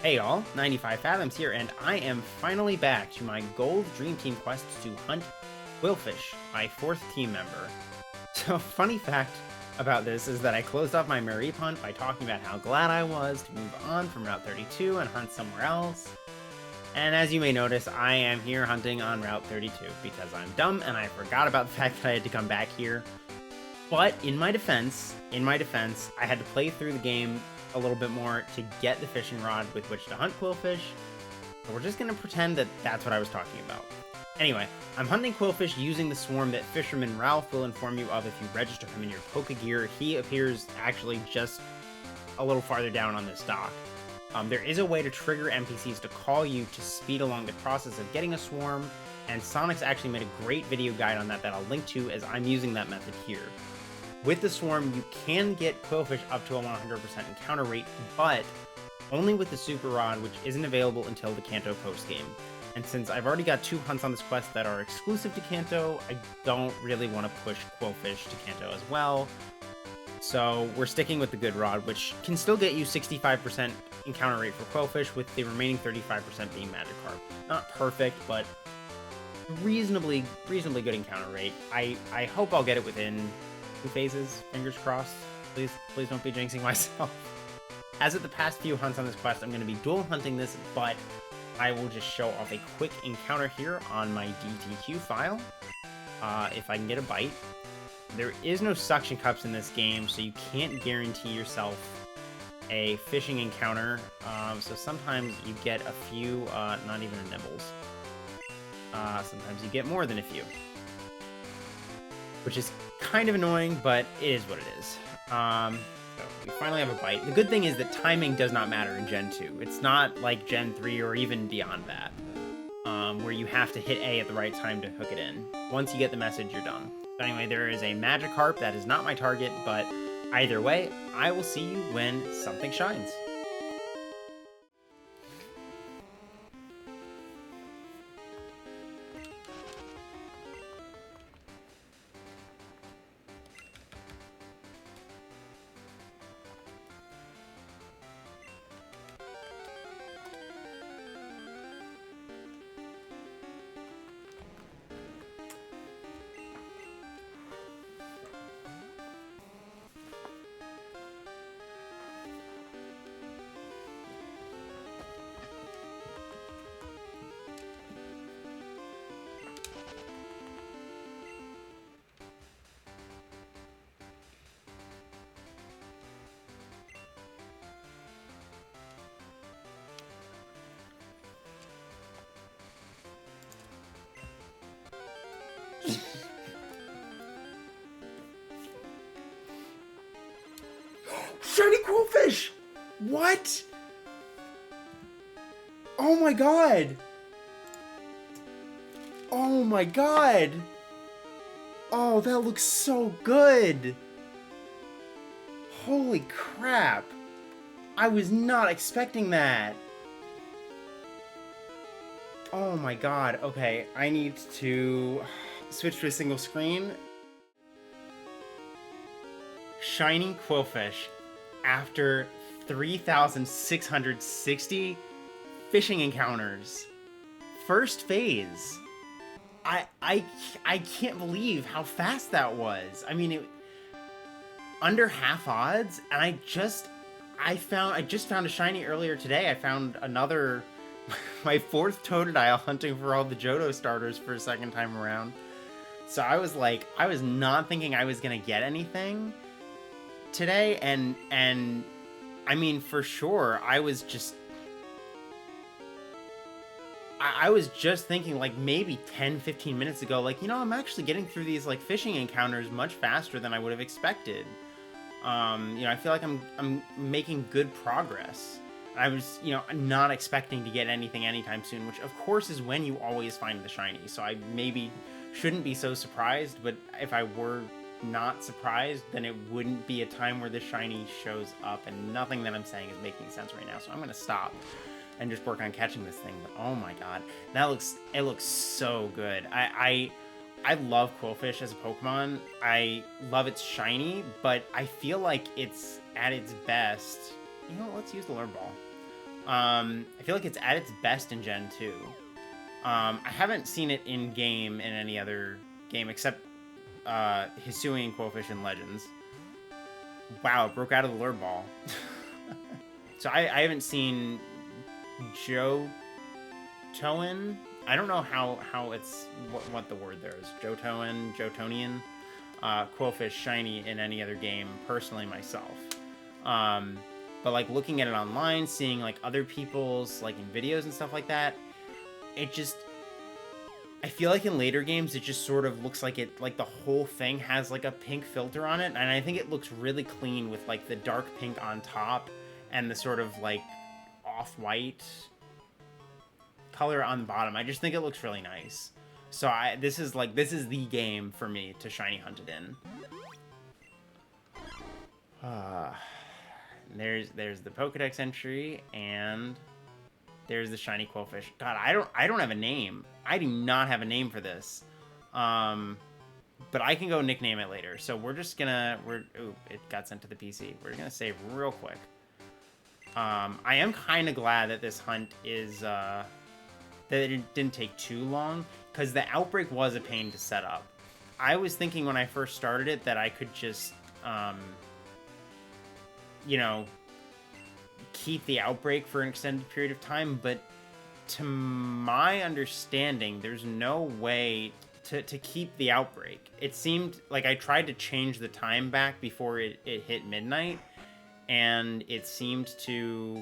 Hey y'all, 95 Fathoms here, and I am finally back to my Gold Dream Team quest to hunt Qwilfish, my 4th team member. So, funny fact about this is that I closed off my Marip hunt by talking about how glad I was to move on from Route 32 and hunt somewhere else. And as you may notice, I am here hunting on Route 32 because I'm dumb and I forgot about the fact that I had to come back here. But in my defense, I had to play through the game a little bit more to get the fishing rod with which to hunt Qwilfish. So we're just going to pretend that that's what I was talking about. Anyway, I'm hunting Qwilfish using the swarm that Fisherman Ralph will inform you of if you register him in your Pokegear. He appears actually just a little farther down on this dock. There is a way to trigger NPCs to call you to speed along the process of getting a swarm, and Sonic's actually made a great video guide on that I'll link to as I'm using that method here. With the swarm, you can get Qwilfish up to a 100% encounter rate, but only with the super rod, which isn't available until the Kanto post-game. And since I've already got 2 hunts on this quest that are exclusive to Kanto, I don't really want to push Qwilfish to Kanto as well. So we're sticking with the good rod, which can still get you 65% encounter rate for Qwilfish, with the remaining 35% being Magikarp. Not perfect, but reasonably good encounter rate. I hope I'll get it within 2 phases, fingers crossed. Please don't be jinxing myself. As of the past few hunts on this quest, I'm going to be dual hunting this, but I will just show off a quick encounter here on my DTQ file, if I can get a bite. There is no suction cups in this game, so you can't guarantee yourself a fishing encounter, so sometimes you get a few, not even a nibbles. Sometimes you get more than a few, which is kind of annoying, but it is what it is. So we finally have a bite. The good thing is that timing does not matter in Gen 2. It's not like Gen 3 or even beyond that, where you have to hit A at the right time to hook it in. Once you get the message, you're done. So anyway, there is a Magikarp that is not my target, but either way, I will see you when something shines. Shiny Qwilfish! What? Oh my god! Oh my god! Oh, that looks so good! Holy crap! I was not expecting that! Oh my god, okay, I need to switch to a single screen. Shiny Qwilfish after 3,660 fishing encounters. First phase. I can't believe how fast that was. I mean, it under half odds, and I just found a shiny earlier today. I found another my 4th Totodile hunting for all the Johto starters for a second time around. So I was not thinking I was gonna get anything today, and I mean, for sure, I was just thinking, like, maybe 10-15 minutes ago, like, you know, I'm actually getting through these, like, fishing encounters much faster than I would have expected. You know, I feel like I'm making good progress. I was, you know, not expecting to get anything anytime soon, which of course is when you always find the shiny, so I maybe shouldn't be so surprised, but if I were not surprised, then it wouldn't be a time where the shiny shows up, and nothing that I'm saying is making sense right now, so I'm gonna stop and just work on catching this thing. But oh my god, it looks so good. I love Qwilfish as a Pokemon. I love its shiny, but I feel like it's at its best. You know, let's use the Lure Ball. I feel like it's at its best in Gen 2. I haven't seen it in-game in any other game except Hisuian Qwilfish and Legends. Wow, it broke out of the lure ball. So I haven't seen Johtoan. I don't know how it's what the word there is. Johtonian, Qwilfish shiny in any other game personally myself. But like looking at it online, seeing like other people's like in videos and stuff like that, it just, I feel like in later games it just sort of looks like it, like the whole thing has like a pink filter on it, and I think it looks really clean with like the dark pink on top and the sort of like off-white color on the bottom. I just think it looks really nice. So this is the game for me to shiny hunt it in. There's the Pokédex entry, and there's the shiny Qwilfish. God, I don't have a name. I do not have a name for this. But I can go nickname it later. So we're just gonna ooh, it got sent to the PC. We're gonna save real quick. I am kind of glad that this hunt is that it didn't take too long, because the outbreak was a pain to set up. I was thinking when I first started it that I could just you know, keep the outbreak for an extended period of time, but to my understanding, there's no way to keep the outbreak. It seemed like I tried to change the time back before it hit midnight, and it seemed to,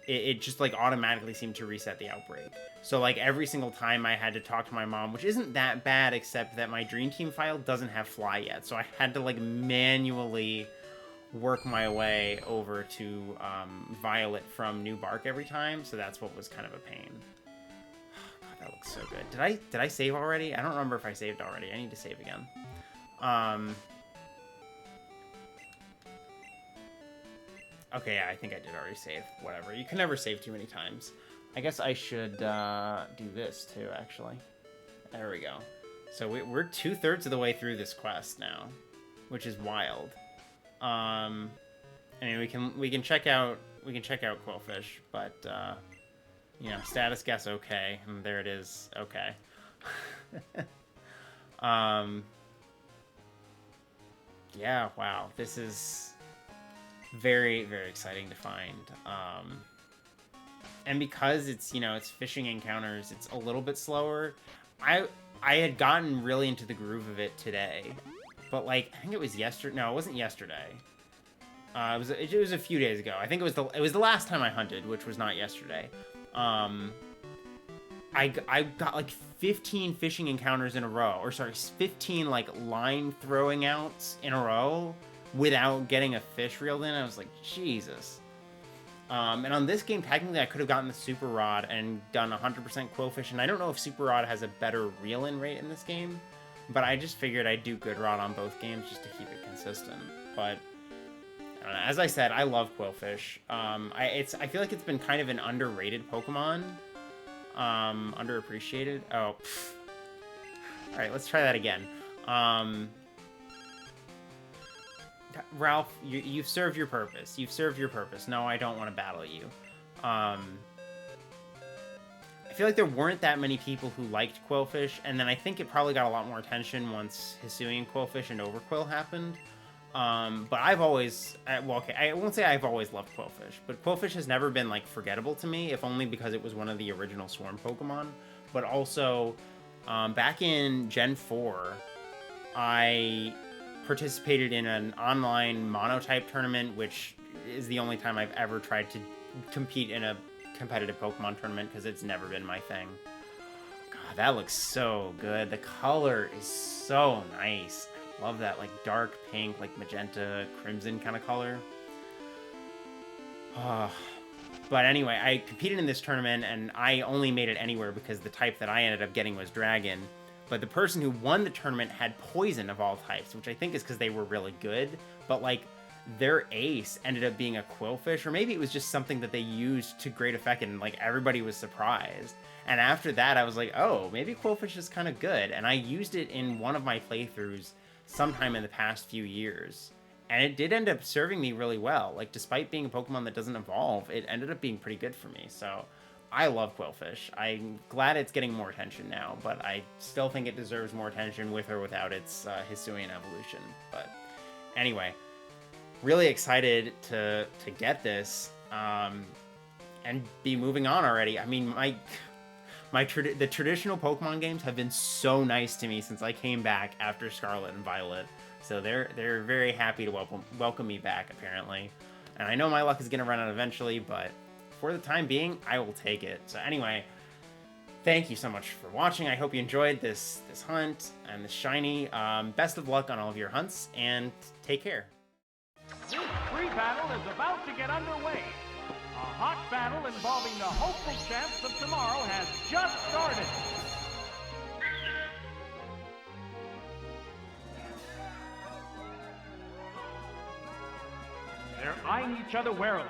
it just like automatically seemed to reset the outbreak. So like every single time I had to talk to my mom, which isn't that bad, except that my Dream Team file doesn't have Fly yet. So I had to like manually work my way over to Violet from New Bark every time, so that's what was kind of a pain. God, that looks so good. Did I save already? I don't remember if I saved already. I need to save again. Okay, yeah, I think I did already save. Whatever. You can never save too many times. I guess I should do this too, actually. There we go. So we're 2/3 of the way through this quest now, which is wild. I mean, we can check out Qwilfish, but you know, status guess okay, and there it is, okay. Yeah, wow, this is very, very exciting to find. And because it's, you know, it's fishing encounters, it's a little bit slower. I had gotten really into the groove of it today. But, like, I think it was yesterday. No, it wasn't yesterday. It was a few days ago. I think it was the last time I hunted, which was not yesterday. I got, like, 15 fishing encounters in a row. Or, sorry, 15, like, line throwing outs in a row without getting a fish reeled in. I was like, Jesus. And on this game, technically, I could have gotten the Super Rod and done 100% Qwilfish. And I don't know if Super Rod has a better reel-in rate in this game. But I just figured I'd do Good Rod on both games just to keep it consistent. But I don't know, as I said, I love Qwilfish. I feel like it's been kind of an underrated Pokemon. Underappreciated. Oh, pfft. All right, let's try that again. Ralph, you've served your purpose. You've served your purpose. No, I don't want to battle you. I feel like there weren't that many people who liked Qwilfish, and then I think it probably got a lot more attention once Hisuian Qwilfish and Overqwil happened. But I've always, well, okay, I won't say I've always loved Qwilfish, but Qwilfish has never been, like, forgettable to me, if only because it was one of the original Swarm Pokemon. But also, back in Gen 4, I participated in an online monotype tournament, which is the only time I've ever tried to compete in a competitive Pokemon tournament, because it's never been my thing. God, that looks so good. The color is so nice. I love that, like, dark pink, like magenta, crimson kind of color. But anyway, I competed in this tournament, and I only made it anywhere because the type that I ended up getting was Dragon. But the person who won the tournament had Poison of all types, which I think is because they were really good. But, like, their ace ended up being a Qwilfish, or maybe it was just something that they used to great effect, and, like, everybody was surprised. And after that, I was like, oh, maybe Qwilfish is kind of good. And I used it in one of my playthroughs sometime in the past few years. And it did end up serving me really well. Like, despite being a Pokemon that doesn't evolve, it ended up being pretty good for me. So I love Qwilfish. I'm glad it's getting more attention now, but I still think it deserves more attention with or without its Hisuian evolution. But anyway, really excited to get this and be moving on already. I mean, the traditional Pokemon games have been so nice to me since I came back after Scarlet and Violet. So they're very happy to welcome me back, apparently. And I know my luck is going to run out eventually, but for the time being, I will take it. So anyway, thank you so much for watching. I hope you enjoyed this hunt and the shiny. Best of luck on all of your hunts, and take care. This free battle is about to get underway. A hot battle involving the hopeful champs of tomorrow has just started. They're eyeing each other warily.